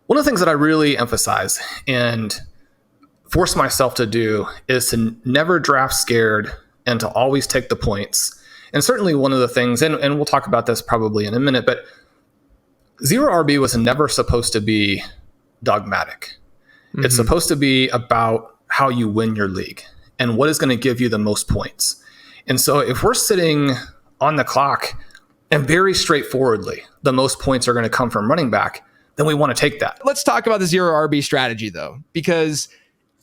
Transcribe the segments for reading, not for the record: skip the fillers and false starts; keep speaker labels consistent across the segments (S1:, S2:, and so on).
S1: One of the things that I really emphasize and force myself to do is to never draft scared and to always take the points. And certainly one of the things, and we'll talk about this probably in a minute, but zero RB was never supposed to be dogmatic. Mm-hmm. It's supposed to be about how you win your league and what is going to give you the most points. And so if we're sitting on the clock and very straightforwardly, the most points are going to come from running back, then we want to take that.
S2: Let's talk about the zero RB strategy though, because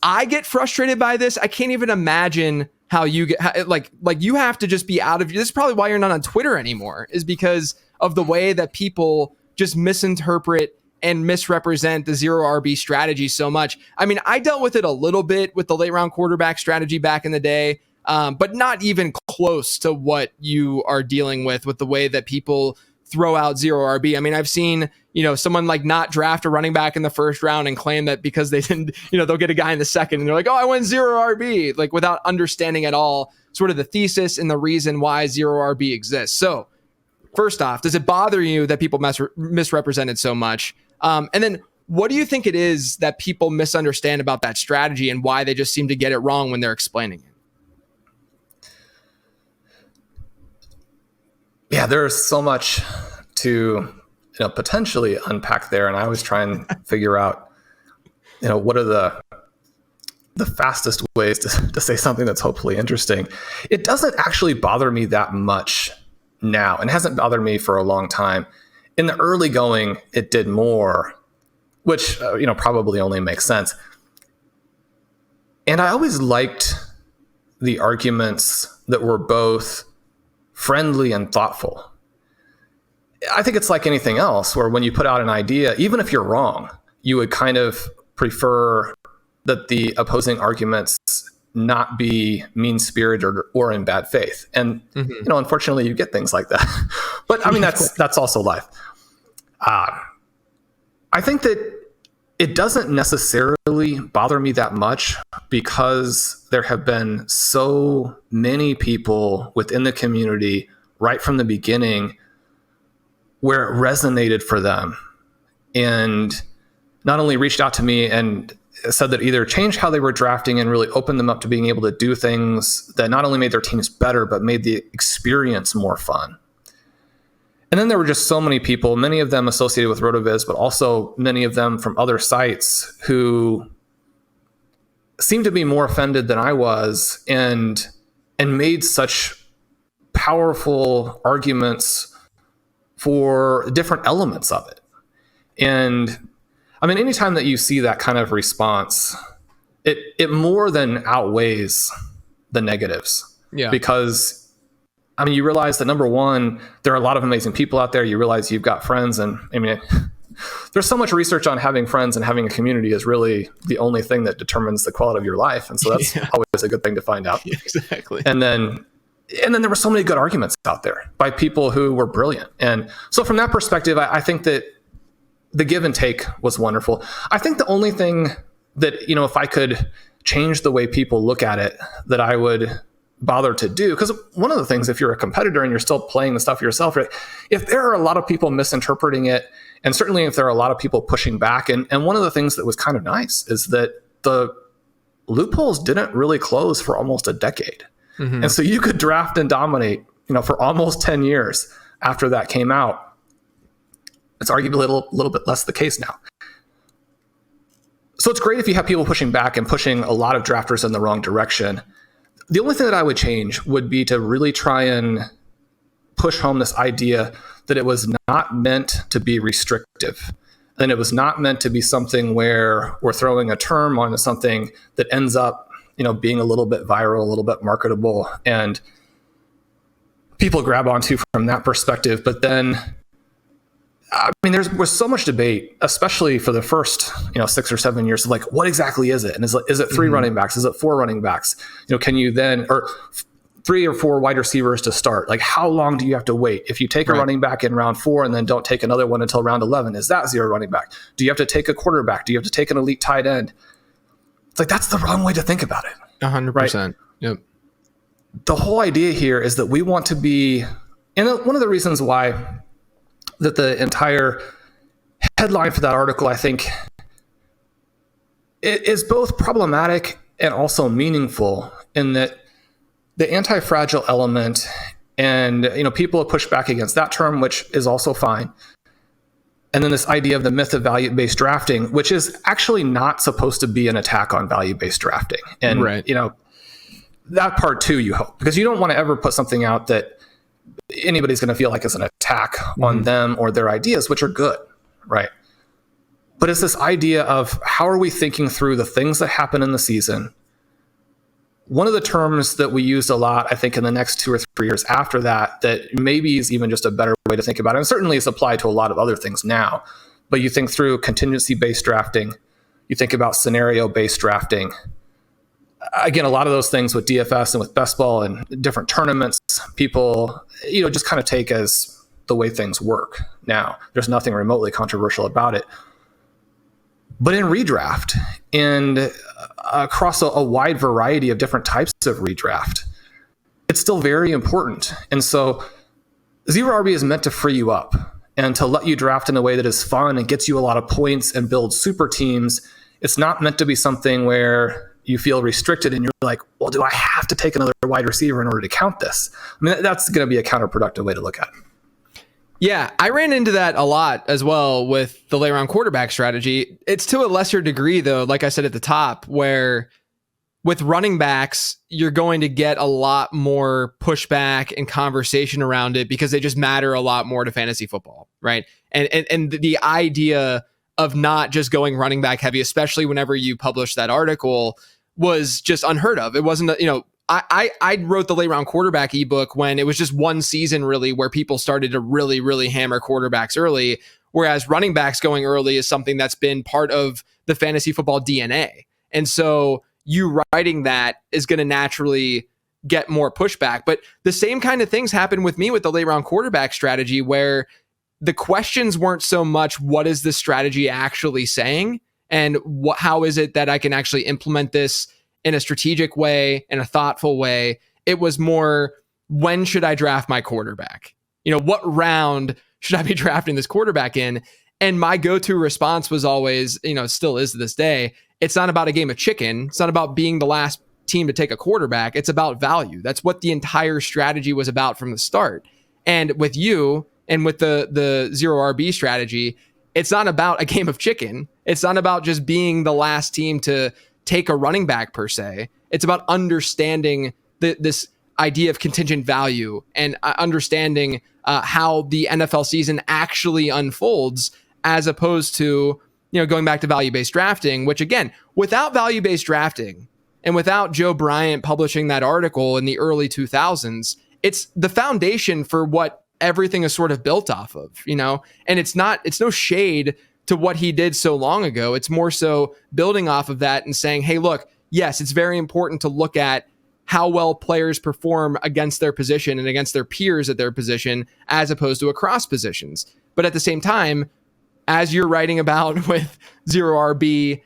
S2: I get frustrated by this. I can't even imagine how you get like you have to just be out of. This is probably why you're not on Twitter anymore, is because of the way that people just misinterpret and misrepresent the zero RB strategy so much. I mean, I dealt with it a little bit with the late round quarterback strategy back in the day, but not even close to what you are dealing with the way that people throw out zero RB. I mean, I've seen, someone like not draft a running back in the first round and claim that because they didn't, they'll get a guy in the second and they're like, oh, I went zero RB, like without understanding at all sort of the thesis and the reason why zero RB exists. So first off, does it bother you that people misrepresented so much? And then what do you think it is that people misunderstand about that strategy and why they just seem to get it wrong when they're explaining it?
S1: Yeah, there's so much to potentially unpack there, and I always try and figure out what are the fastest ways to say something that's hopefully interesting. It doesn't actually bother me that much now, and hasn't bothered me for a long time. In the early going, it did more, which probably only makes sense. And I always liked the arguments that were both friendly and thoughtful. I think it's like anything else, where when you put out an idea, even if you're wrong, you would kind of prefer that the opposing arguments not be mean-spirited or in bad faith. And, unfortunately you get things like that. But I mean, that's also life. I think that it doesn't necessarily bother me that much because there have been so many people within the community right from the beginning where it resonated for them and not only reached out to me and said that either changed how they were drafting and really opened them up to being able to do things that not only made their teams better, but made the experience more fun. And then there were just so many people, many of them associated with RotoViz, but also many of them from other sites who seemed to be more offended than I was and made such powerful arguments for different elements of it. And I mean, anytime that you see that kind of response, it more than outweighs the negatives.
S2: Yeah.
S1: Because I mean, you realize that number one, there are a lot of amazing people out there. You realize you've got friends, and I mean, there's so much research on having friends, and having a community is really the only thing that determines the quality of your life. And so that's always a good thing to find out.
S2: Yeah, exactly.
S1: And then there were so many good arguments out there by people who were brilliant. And so from that perspective, I think that the give and take was wonderful. I think the only thing that, if I could change the way people look at it, that I would bother to do, because one of the things, if you're a competitor and you're still playing the stuff yourself, right, if there are a lot of people misinterpreting it, and certainly if there are a lot of people pushing back, and one of the things that was kind of nice is that the loopholes didn't really close for almost a decade. And so you could draft and dominate, for almost 10 years after that came out. It's arguably a little bit less the case now. So it's great if you have people pushing back and pushing a lot of drafters in the wrong direction. The only thing that I would change would be to really try and push home this idea that it was not meant to be restrictive. And it was not meant to be something where we're throwing a term onto something that ends up, being a little bit viral, a little bit marketable, and people grab onto from that perspective. But then, I mean, there was so much debate, especially for the first, 6 or 7 years, of like, what exactly is it? And is it 3 running backs? Is it 4 running backs? Can you then, or 3 or 4 wide receivers to start? Like, how long do you have to wait? If you take a running back in round 4 and then don't take another one until round 11, is that 0 running back? Do you have to take a quarterback? Do you have to take an elite tight end? It's like, that's the wrong way to think about it.
S2: 100%. Right? Yep.
S1: The whole idea here is that we want to be, and one of the reasons why that the entire headline for that article, I think, it is both problematic and also meaningful in that the anti-fragile element, and people have pushed back against that term, which is also fine. And then this idea of the myth of value-based drafting, which is actually not supposed to be an attack on value-based drafting. And
S2: right.
S1: That part too, you hope, because you don't want to ever put something out that anybody's going to feel like is an attack on them or their ideas, which are good, right? But it's this idea of how are we thinking through the things that happen in the season? One of the terms that we used a lot, I think, in the next 2 or 3 years after that maybe is even just a better way to think about it, and certainly is applied to a lot of other things now, but you think through contingency-based drafting, you think about scenario-based drafting. Again, a lot of those things with DFS and with best ball and different tournaments, people, just kind of take as the way things work now. There's nothing remotely controversial about it. But in redraft and across a wide variety of different types of redraft, it's still very important. And so Zero RB is meant to free you up and to let you draft in a way that is fun and gets you a lot of points and build super teams. It's not meant to be something where you feel restricted and you're like, well, do I have to take another wide receiver in order to count this? I mean, that's going to be a counterproductive way to look at it.
S2: Yeah, I ran into that a lot as well with the late-round quarterback strategy. It's to a lesser degree, though, like I said at the top, where with running backs, you're going to get a lot more pushback and conversation around it because they just matter a lot more to fantasy football, right? And the idea of not just going running back heavy, especially whenever you publish that article, was just unheard of. It wasn't, I wrote the late round quarterback ebook when it was just one season really where people started to really, really hammer quarterbacks early, whereas running backs going early is something that's been part of the fantasy football DNA. And so you writing that is going to naturally get more pushback. But the same kind of things happened with me with the late round quarterback strategy, where the questions weren't so much what is the strategy actually saying and how is it that I can actually implement this in a strategic way, in a thoughtful way. It was more, when should I draft my quarterback? What round should I be drafting this quarterback in? And my go-to response was always, still is to this day, it's not about a game of chicken. It's not about being the last team to take a quarterback. It's about value. That's what the entire strategy was about from the start. And with you and with the zero RB strategy, it's not about a game of chicken. It's not about just being the last team to take a running back per se. It's about understanding this idea of contingent value and understanding how the NFL season actually unfolds, as opposed to, going back to value-based drafting, which again, without value-based drafting and without Joe Bryant publishing that article in the early 2000s, it's the foundation for what everything is sort of built off of, and it's no shade to what he did so long ago. It's more so building off of that and saying, hey, look, yes, it's very important to look at how well players perform against their position and against their peers at their position, as opposed to across positions. But at the same time, as you're writing about with zero RB,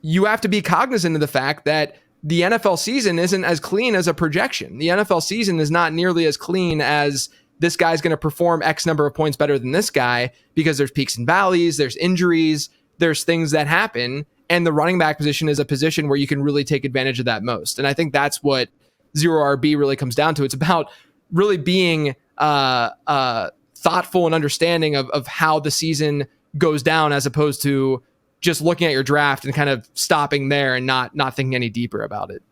S2: you have to be cognizant of the fact that the NFL season isn't as clean as a projection. The NFL season is not nearly as clean as this guy's going to perform X number of points better than this guy, because there's peaks and valleys, there's injuries, there's things that happen. And the running back position is a position where you can really take advantage of that most. And I think that's what zero RB really comes down to. It's about really being thoughtful and understanding of how the season goes down, as opposed to just looking at your draft and kind of stopping there and not thinking any deeper about it.